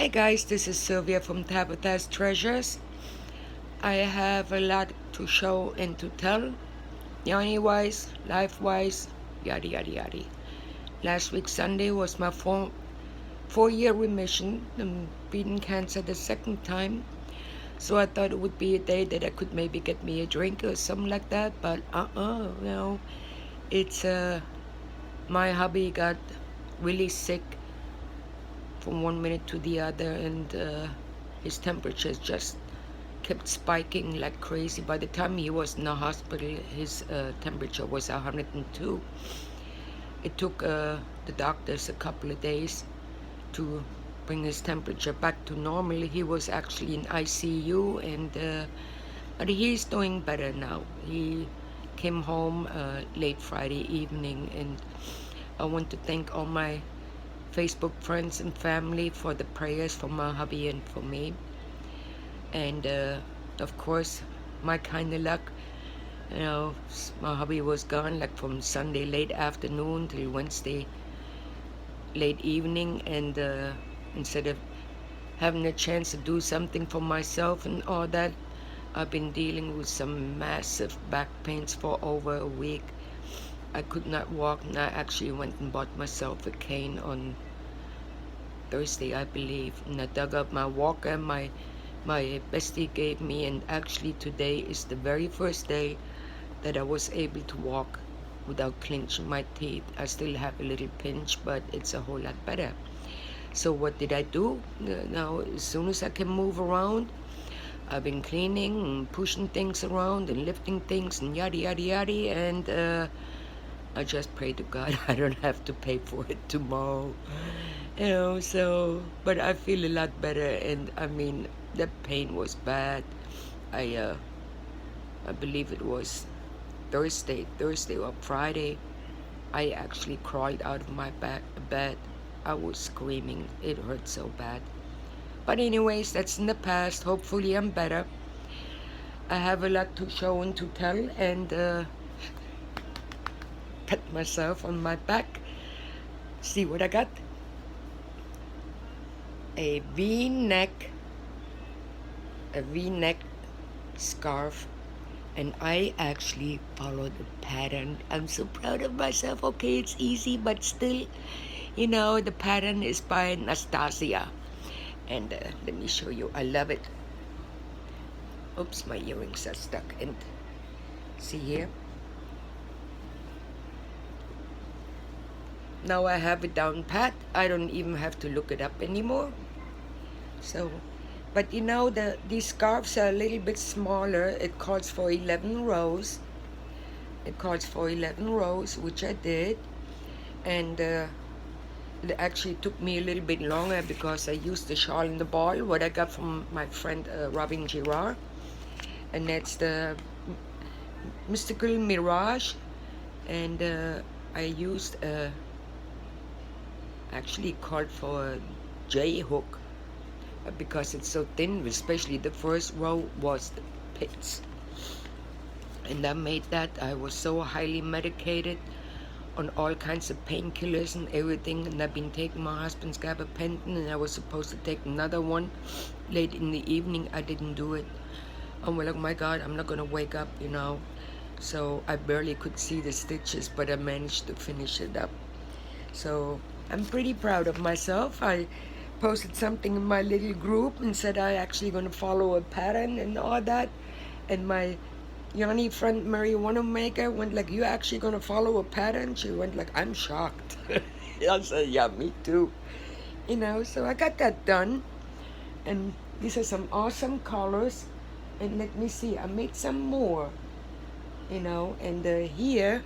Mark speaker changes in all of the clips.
Speaker 1: Hey guys, this is Sylvia from Tabitha's Treasures. I have a lot to show and to tell, Yanni wise, life wise, yada yada yada. Last week Sunday was my 4 year remission. I'm beating cancer the second time, so I thought it would be a day that I could maybe get me a drink or something like that. But it's my hubby got really sick from one minute to the other, and his temperatures just kept spiking like crazy. By the time he was in the hospital, his temperature was 102. It took the doctors a couple of days to bring his temperature back to normal. He was actually in ICU, and but he's doing better now. He came home late Friday evening, and I want to thank all my Facebook friends and family for the prayers for my hubby and for me. And of course, my kind of luck, my hubby was gone like from Sunday late afternoon till Wednesday late evening, and instead of having a chance to do something for myself and all that, I've been dealing with some massive back pains for over a week. I could not walk, and I actually went and bought myself a cane on Thursday, I believe, and I dug up my walker my bestie gave me, and actually today is the very first day that I was able to walk without clenching my teeth. I still have a little pinch, but it's a whole lot better. So what did I do? Now, as soon as I can move around, I've been cleaning and pushing things around and lifting things and yada yada yada, and I just pray to God I don't have to pay for it tomorrow. But I feel a lot better, and I mean, the pain was bad. I believe it was Thursday or Friday. I actually crawled out of my bed. I was screaming. It hurt so bad. But anyways, that's in the past. Hopefully I'm better. I have a lot to show and to tell, and pat myself on my back. See what I got? A V-neck scarf, and I actually followed the pattern. I'm so proud of myself. Okay, it's easy, but still, the pattern is by Nastasia. And let me show you. I love it. Oops, my earrings are stuck. And see here. Now I have it down pat. I don't even have to look it up anymore. So, but these scarves are a little bit smaller. It calls for 11 rows. Which I did. And it actually took me a little bit longer because I used the shawl and the ball, what I got from my friend Robin Girard. And that's the Mystical Mirage. And I used actually called for J hook because it's so thin, especially the first row was the pits. And I made that. I was so highly medicated on all kinds of painkillers and everything, and I've been taking my husband's gabapentin, and I was supposed to take another one late in the evening. I didn't do it. I'm like, oh my God, I'm not gonna wake up, So I barely could see the stitches, but I managed to finish it up. So I'm pretty proud of myself. I posted something in my little group and said I actually gonna follow a pattern and all that, and my Yanni friend Mary Wanamaker went like, you actually gonna follow a pattern? She went like, I'm shocked. I said, yeah, me too. So I got that done. And these are some awesome colors. And let me see, I made some more. And here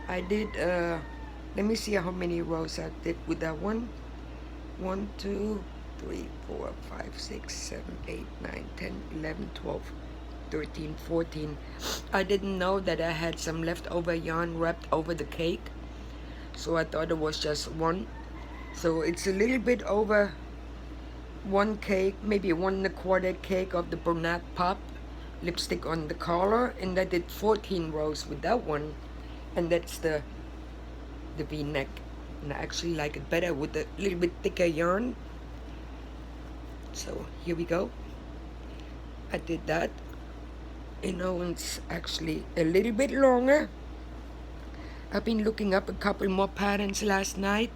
Speaker 1: I did, let me see how many rows I did with that one. 1, 2, 3, 4, 5, 6, 7, 8, 9, 10, 11, 12. 13, 14. I didn't know that I had some leftover yarn wrapped over the cake, so I thought it was just one. So it's a little bit over one cake, maybe 1¼ cake of the Bernat Pop lipstick on the collar, and I did 14 rows with that one, and that's the V-neck. And I actually like it better with a little bit thicker yarn. So here we go. I did that. It's actually a little bit longer. I've been looking up a couple more patterns last night.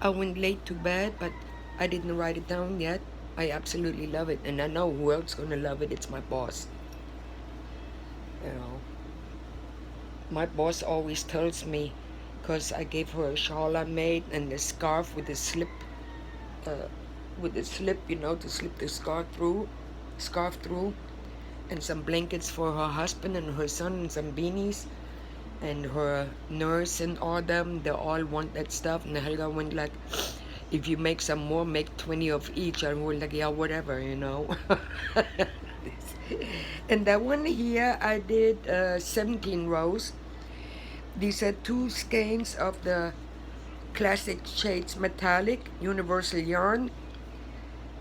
Speaker 1: I went late to bed, but I didn't write it down yet. I absolutely love it, and I know who else is gonna love it. It's my boss. You know, my boss always tells me, because I gave her a shawl I made and a scarf with a slip, to slip the scarf through, and some blankets for her husband and her son, and some beanies, and her nurse and all them. They all want that stuff. And Helga went like, if you make some more, make 20 of each. And we're like, yeah, whatever. And that one here, I did 17 rows. These are 2 skeins of the Classic Shades Metallic Universal Yarn,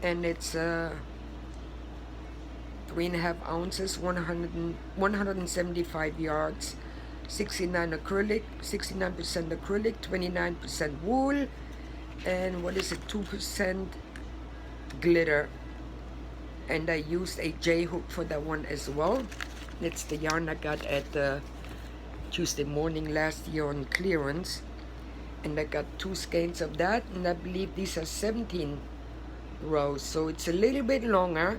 Speaker 1: and it's 3.5 ounces, 175 yards, 69% acrylic, 29% wool, and 2% glitter. And I used a J-hook for that one as well. It's the yarn I got at Tuesday morning last year on clearance. And I got 2 skeins of that, and I believe these are 17 rows, so it's a little bit longer.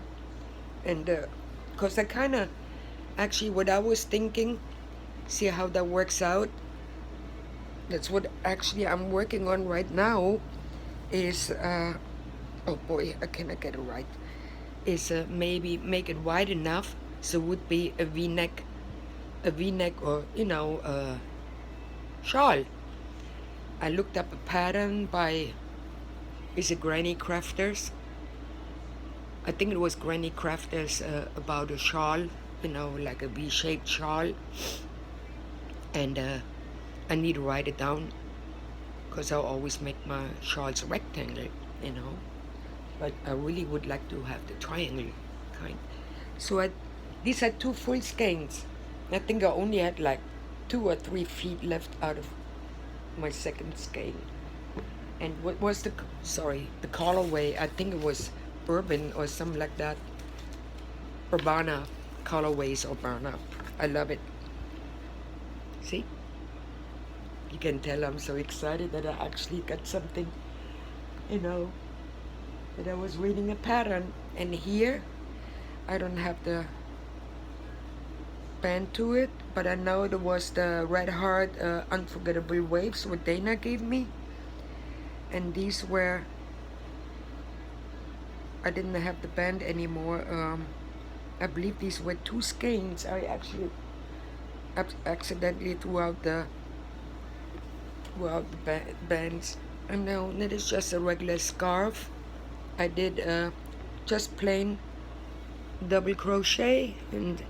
Speaker 1: And because I kind of, actually what I was thinking, see how that works out. That's what actually I'm working on right now is, oh boy, I cannot get it right, is maybe make it wide enough so it would be a v-neck or, shawl. I looked up a pattern by, is it Granny Crafters? I think it was Granny Crafters, about a shawl, like a V-shaped shawl. And I need to write it down, because I always make my shawls rectangle, But I really would like to have the triangle kind. So these are 2 full skeins. I think I only had like 2 or 3 feet left out of my second skein. And what was the colorway? I think it was Bourbon or something like that. Urbana colorways, Urbana. I love it. See? You can tell I'm so excited that I actually got something, that I was reading a pattern. And here, I don't have the band to it, but I know there was the Red Heart Unforgettable Waves, what Dana gave me. And these were, I didn't have the band anymore. I believe these were 2 skeins. I actually accidentally threw out the bands. And now that is just a regular scarf. I did just plain double crochet, and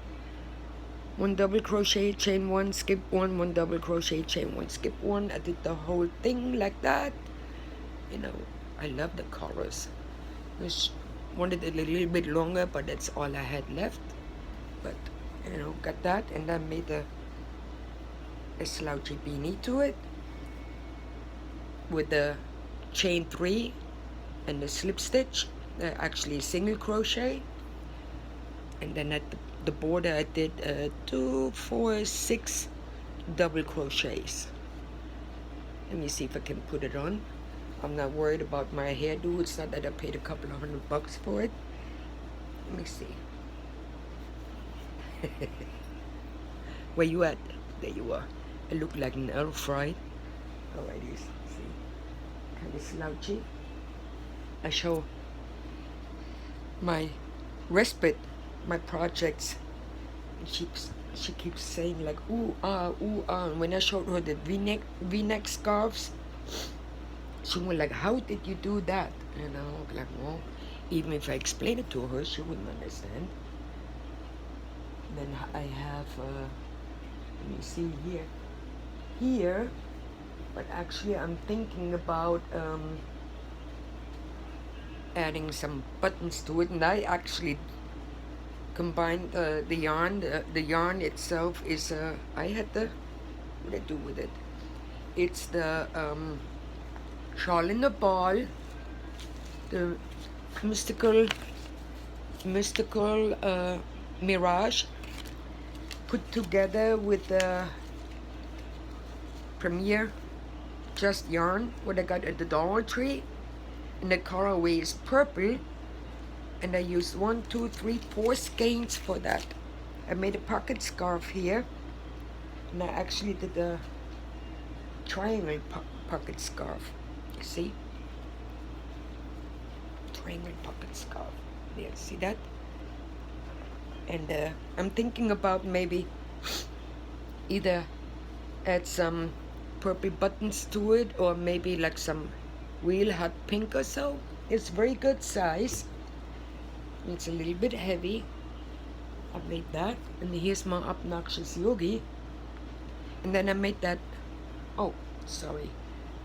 Speaker 1: 1 double crochet, chain 1, skip 1, 1 double crochet, chain 1, skip 1. I did the whole thing like that. I love the colors. Just wanted it a little bit longer, but that's all I had left. But got that, and I made a slouchy beanie to it with the chain 3 and the slip stitch, actually single crochet. And then at the border I did 2, 4, 6 double crochets. Let me see if I can put it on. I'm not worried about my hairdo. It's not that I paid a couple of $100 for it. Let me see. Where you at? There you are. I look like an elf, right? Alrighty, see. Kind of slouchy. I show my respite, my projects. She keeps saying like, ooh, ah. And when I showed her the V-neck scarves, she was like, how did you do that? Like, well, even if I explained it to her, she wouldn't understand. Then I have, let me see here, but actually I'm thinking about adding some buttons to it, and I actually combined the yarn. The yarn itself is, what did I do with it? It's the shawl in the ball, the mystical mirage put together with the Premier Just yarn, what I got at the Dollar Tree, and the colorway is purple, and I used 1, 2, 3, 4 skeins for that. I made a pocket scarf here, and I actually did a triangle pocket scarf. You see? Triangle pocket scarf. There, see that? And I'm thinking about maybe either add some purple buttons to it, or maybe like some real hot pink or so. It's very good size. It's a little bit heavy. I made that, and here's my obnoxious yogi. And then I made that, oh, sorry.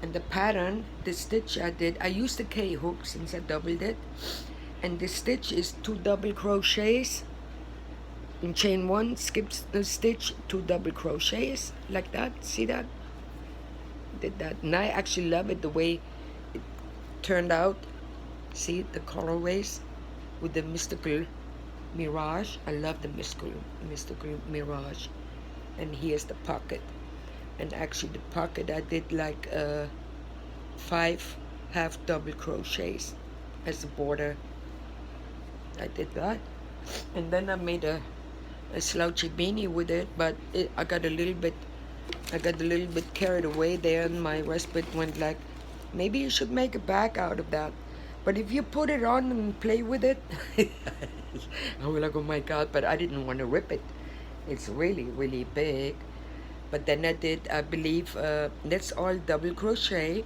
Speaker 1: And the pattern, the stitch I did, I used the K-hook since I doubled it. And the stitch is 2 double crochets. In chain 1, skips the stitch, 2 double crochets, like that. See that? Did that, and I actually love it the way it turned out. See the colorways with the mystical mirage. I love the mystical mirage. And here's the pocket, and actually the pocket I did like 5 half double crochets as a border. I did that, and then I made a slouchy beanie with it, but I got a little bit carried away there, and my respite went like, maybe you should make a bag out of that. But if you put it on and play with it, I was like, oh my God, but I didn't want to rip it. It's really, really big. But then I did, I believe, that's all double crochet.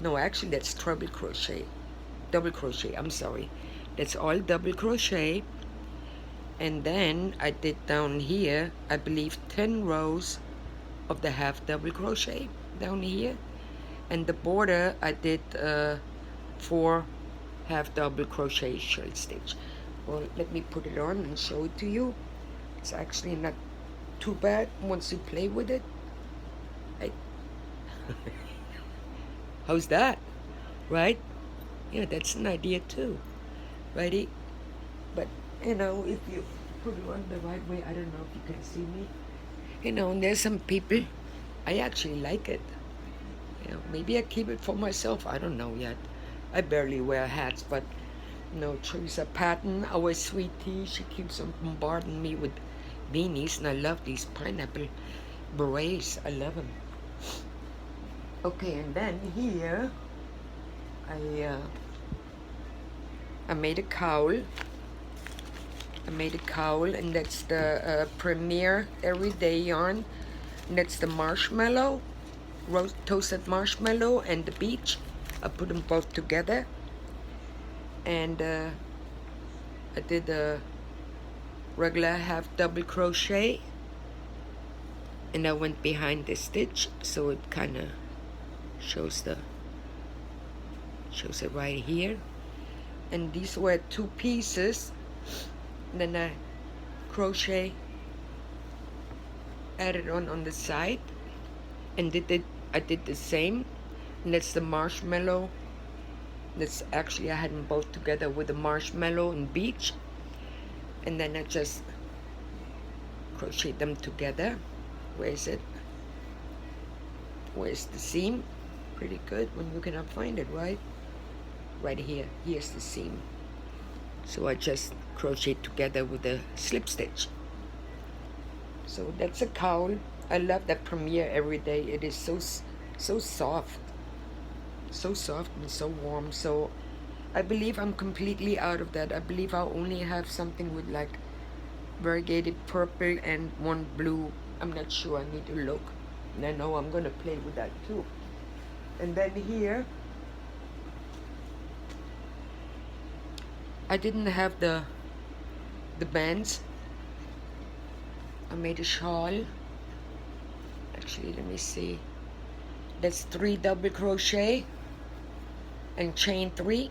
Speaker 1: No, actually that's treble crochet. Double crochet, I'm sorry. That's all double crochet. And then I did down here, I believe 10 rows of the half double crochet down here. And the border I did 4 half double crochet shirl stitch. Well, let me put it on and show it to you. It's actually not too bad once you play with it. Hey. How's that? Right? Yeah, that's an idea too. Righty? But, you know, if you put it on the right way, I don't know if you can see me. You know, and there's some people, I actually like it. You know, maybe I keep it for myself. I don't know yet. I barely wear hats, but you know, Teresa Patton, our sweetie, she keeps on bombarding me with beanies, and I love these pineapple berets. I love them. Okay, and then here, I made a cowl. And that's the Premier Everyday Yarn. And that's the marshmallow, toasted marshmallow, and the beach. I put them both together. And I did a regular half double crochet. And I went behind the stitch, so it kind of shows it right here. And these were 2 pieces. And then I crochet, added on the side, and I did the same. And that's the marshmallow. That's actually, I had them both together with the marshmallow and beach. And then I just crochet them together. Where is it? Where's the seam? Pretty good when you cannot find it, right? Right here. Here's the seam. So I just crochet together with a slip stitch. So that's a cowl. I love that Premier Everyday. It is so soft. So soft and so warm. So I believe I'm completely out of that. I believe I'll only have something with like variegated purple and 1 blue. I'm not sure. I need to look. And I know I'm going to play with that too. And then here, I didn't have the bands. I made a shawl. Actually, let me see. That's 3 double crochet and chain 3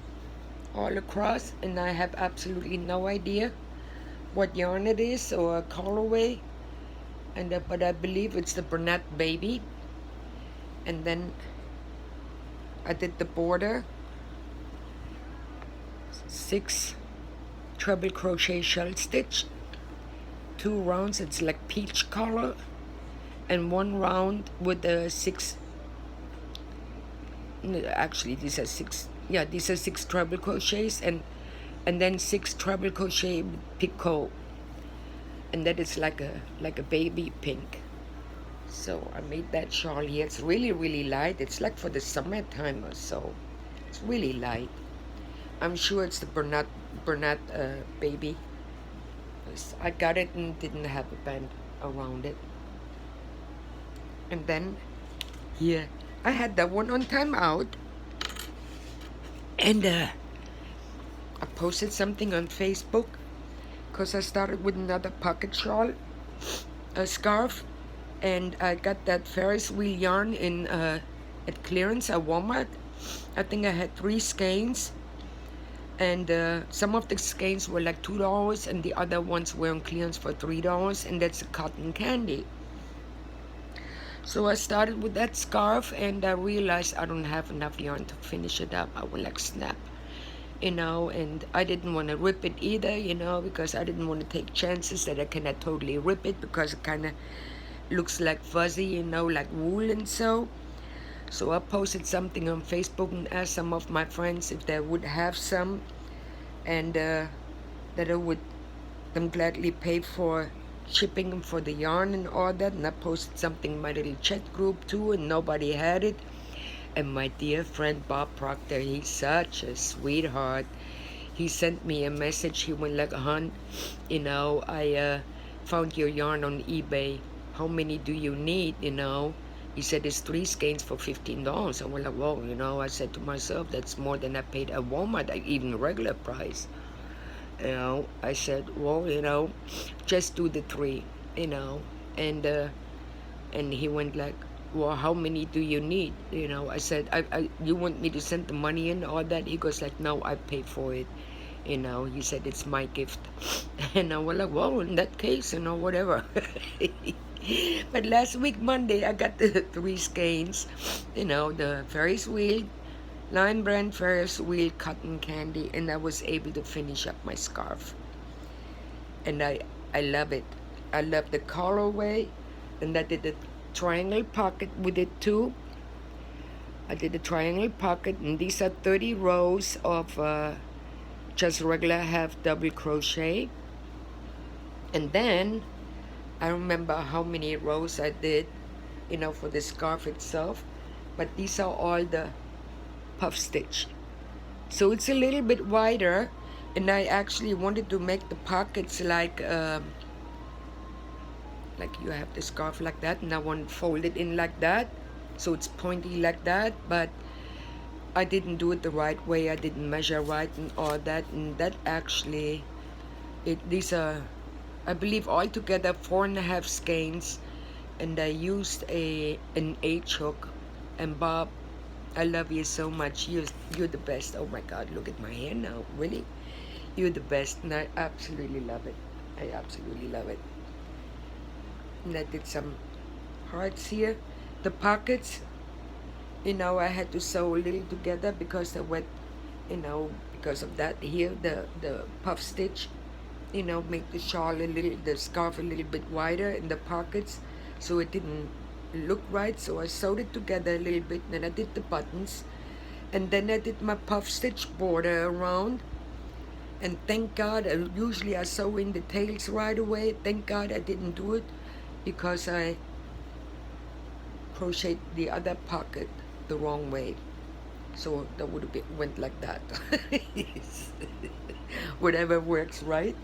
Speaker 1: all across, and I have absolutely no idea what yarn it is or colorway. And but I believe it's the Bernat Baby. And then I did the border. 6 treble crochet shell stitch, 2 rounds, it's like peach color, and 1 round with the 6, actually these are 6, yeah, these are 6 treble crochets, and then 6 treble crochet picot, and that is like a baby pink. So I made that shawl here. It's really light. It's like for the summertime or so. It's really light. I'm sure it's the Bernat baby. I got it and didn't have a band around it. And then here, I had that one on timeout. And I posted something on Facebook because I started with another pocket shawl, a scarf, and I got that Ferris wheel yarn in at clearance at Walmart. I think I had 3 skeins, and some of the skeins were like $2 and the other ones were on clearance for $3, and that's a cotton candy. So I started with that scarf, and I realized I don't have enough yarn to finish it up. I will like snap, you know, and I didn't want to rip it either, you know, because I didn't want to take chances that I cannot totally rip it because it kind of looks like fuzzy, you know, like wool and so. So I posted something on Facebook and asked some of my friends if they would have some, and that I would them gladly pay for shipping for the yarn and all that. And I posted something in my little chat group too, and nobody had it. And my dear friend Bob Proctor, he's such a sweetheart. He sent me a message. He went like, "Hon, you know, I found your yarn on eBay. How many do you need, you know?" He said, "It's 3 skeins for $15. I was like, "Whoa," you know. I said to myself, that's more than I paid at Walmart, even regular price. You know, I said, "Well, you know, just do the 3, you know." And he went like, "Well, how many do you need?" You know, I said, "You want me to send the money in, all that?" He goes like, "No, I pay for it." You know, he said, "It's my gift." And I was like, "Well, in that case, you know, whatever." But last week, Monday, I got the 3 skeins, you know, the Ferris wheel, Lion Brand Ferris wheel cotton candy, and I was able to finish up my scarf. And I love it. I love the colorway, and I did the triangle pocket with it too. I did the triangle pocket, and these are 30 rows of just regular half double crochet. And then I remember how many rows I did, you know, for the scarf itself, but these are all the puff stitch. So it's a little bit wider, and I actually wanted to make the pockets like you have the scarf like that, and I want to fold it in like that, so it's pointy like that, but I didn't do it the right way. I didn't measure right and all that, and that actually, these are, I believe, altogether 4.5 skeins, and I used an H hook. And Bob, I love you so much. You're the best. Oh my God, look at my hair now. Really, you're the best, and I absolutely love it. I absolutely love it. And I did some hearts here. The pockets, you know, I had to sew a little together because I went, you know, because of that here, the puff stitch, you know, make the shawl the scarf a little bit wider in the pockets, so it didn't look right. So I sewed it together a little bit, and then I did the buttons, and then I did my puff stitch border around. And thank God, usually I sew in the tails right away. Thank God I didn't do it, because I crocheted the other pocket the wrong way, so that would have went like that. Whatever works, right?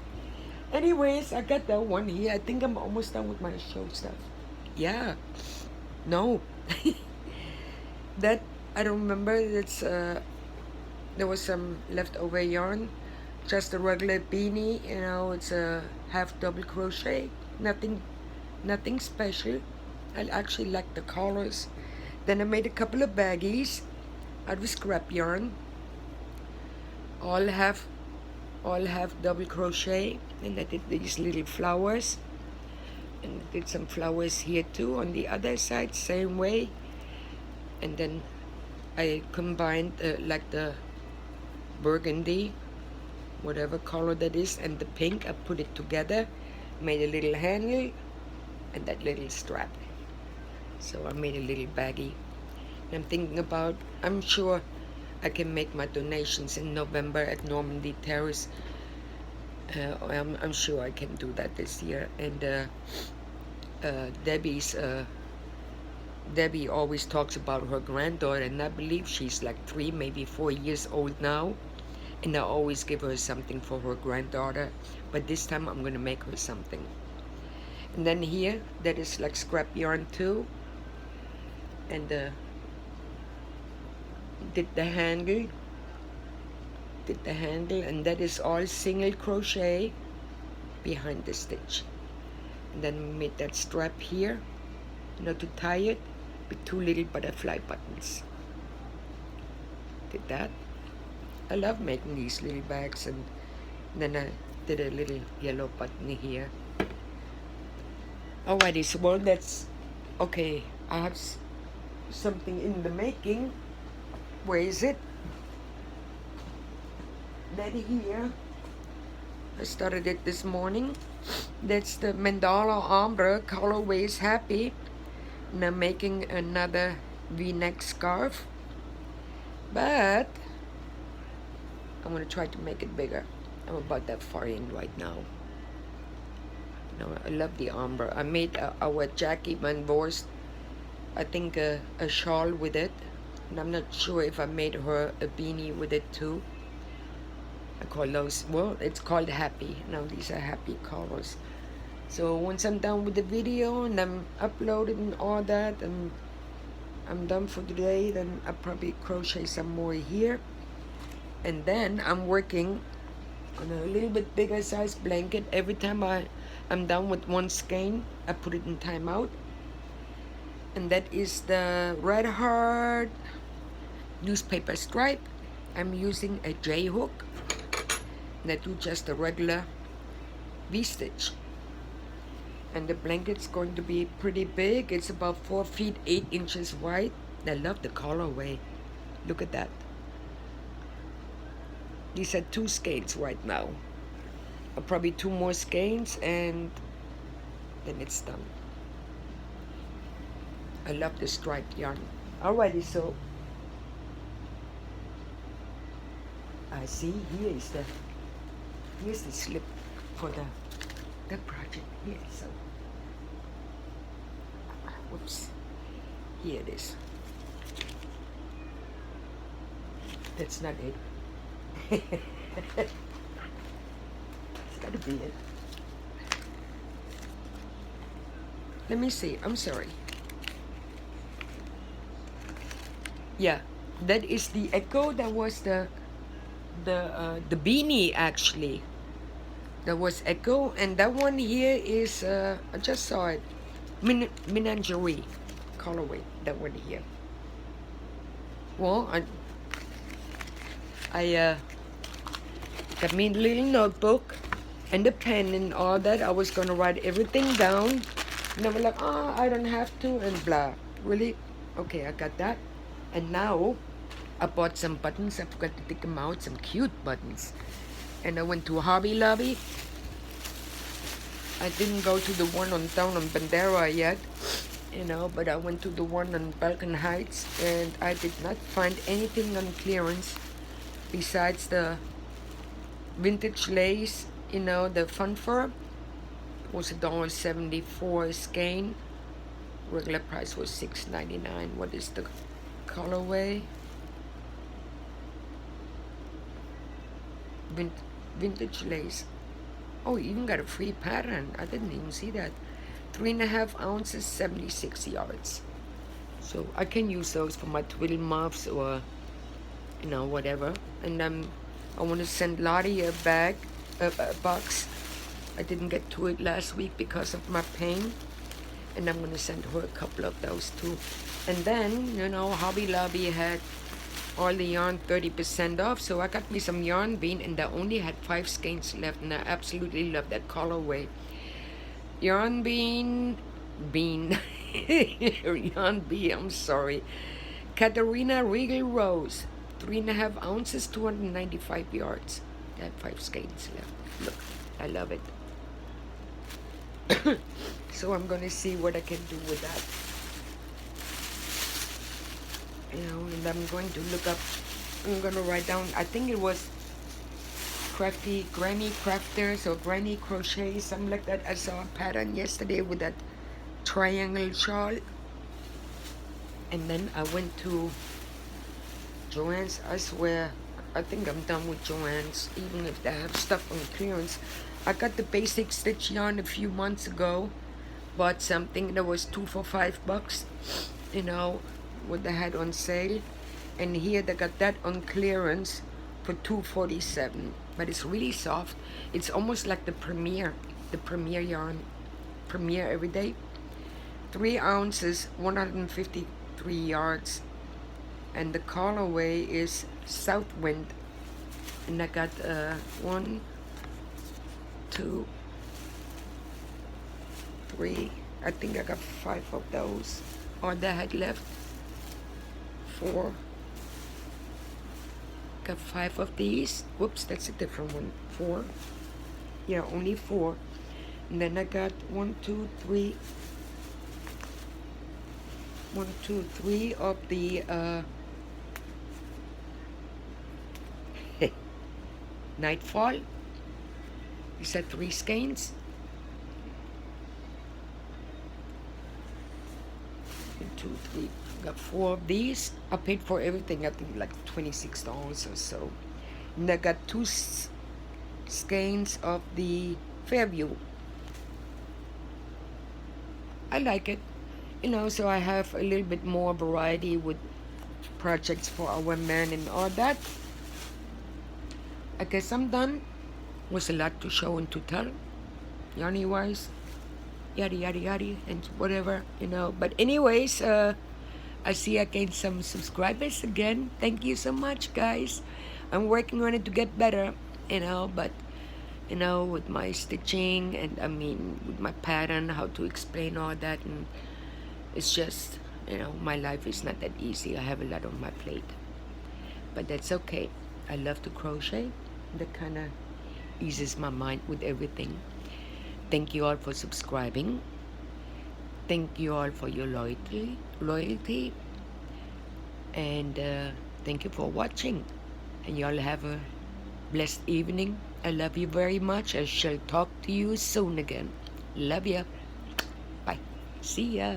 Speaker 1: Anyways, I got that one here. I think I'm almost done with my show stuff. Yeah, no, that I don't remember. It's there was some leftover yarn, just a regular beanie. You know, it's a half double crochet. Nothing special. I actually like the colors. Then I made a couple of baggies out of scrap yarn, all half double crochet, and I did these little flowers, and I did some flowers here too on the other side, same way. And then I combined like the burgundy whatever color that is, and the pink. I put it together, made a little handle and that little strap. So I made a little baggie. And I'm thinking about, I'm sure I can make my donations in November at Normandy Terrace. I'm sure I can do that this year. And Debbie always talks about her granddaughter, and I believe she's like 3, maybe 4 years old now. And I always give her something for her granddaughter, but this time I'm gonna make her something. And then here, that is like scrap yarn too. And did the handle, and that is all single crochet behind the stitch. And then we made that strap here, to tie it with 2 little butterfly buttons. Did that. I love making these little bags, and then I did a little yellow button here. Alrighty, so well, that's okay. I have something in the making. Where is it? That here. I started it this morning. That's the Mandala Ombre colorways Happy. And I'm making another V-neck scarf. But I'm gonna try to make it bigger. I'm about that far in right now. I love the ombre. I made our Jackie Van Vorst, I think a shawl with it. And I'm not sure if I made her a beanie with it too. I call those, well, it's called Happy. Now these are Happy colors. So once I'm done with the video and I'm uploading all that and I'm done for today, then I'll probably crochet some more here. And then I'm working on a little bit bigger size blanket. Every time I'm done with one skein, I put it in timeout. And that is the Red Heart newspaper stripe. I'm using a J-hook. And I do just a regular V-stitch. And the blanket's going to be pretty big. It's about 4 feet 8 inches wide. I love the colorway. Look at that. These are 2 skeins right now. Probably 2 more skeins and then it's done. I love the striped yarn. Alrighty, so I see here's the slip for the project here. So whoops, here it is. That's not it. It's gotta be it. Let me see. I'm sorry. Yeah, that is the Echo. That was the beanie actually. That was Echo, and that one here is I just saw it. Menagerie colorway. That one here. Well, I got me a little notebook and a pen and all that. I was gonna write everything down, and I was like, I don't have to, and blah. Really? Okay, I got that. And now I bought some buttons. I forgot to take them out. Some cute buttons. And I went to Hobby Lobby. I didn't go to the one down on Bandera yet, but I went to the one on Balkan Heights, and I did not find anything on clearance besides the vintage lace, the fun fur. It was $1.74 a skein. Regular price was $6.99. What is the colorway? Vintage lace. Oh, you even got a free pattern. I didn't even see that. 3.5 ounces, 76 yards. So I can use those for my twiddle muffs or whatever. And I want to send Lottie a box. I didn't get to it last week because of my pain, and I'm going to send her a couple of those too. And then Hobby Lobby had all the yarn 30% off, so I got me some Yarn Bean, and I only had 5 skeins left, and I absolutely love that colorway. Yarn Bean Yarn Bee, I'm sorry. Katarina Regal Rose, 3.5 ounces, 295 yards. I have 5 skeins left. Look, I love it. So I'm gonna see what I can do with that. And I'm going to look up, I'm gonna write down, I think it was Crafty Granny Crafters or Granny Crochet, something like that. I saw a pattern yesterday with that triangle shawl. And then I went to Joann's. I swear, I think I'm done with Joann's, even if they have stuff on clearance. I got the basic stitch yarn a few months ago. Bought something that was 2 for $5, what they had on sale. And here they got that on clearance for $2.47. But it's really soft. It's almost like the Premier yarn, Premier Everyday. 3 ounces, 153 yards. And the colorway is Southwind. And I got 1, 2, 3. I think I got 5 of those. Or they had left 4. Got 5 of these. Whoops, that's a different one. 4. Yeah, only 4. And then I got 1, 2, 3. 1, 2, 3 of the Nightfall. Is that 3 skeins? 1, 2, 3. Got 4 of these. I paid for everything, I think like $26 or so. And I got 2 skeins of the Fairview. I like it, so I have a little bit more variety with projects for our men and all that. I guess I'm done. Was a lot to show and to tell, yarny wise, yada yada yada, and whatever, But anyways, I see I gained some subscribers again. Thank you so much, guys. I'm working on it to get better, but with my stitching and with my pattern, how to explain all that, and it's just, my life is not that easy. I have a lot on my plate, but that's okay. I love to crochet. That kind of eases my mind with everything. Thank you all for subscribing. Thank you all for your loyalty, and thank you for watching. And y'all have a blessed evening. I love you very much. I shall talk to you soon again. Love ya. Bye. See ya.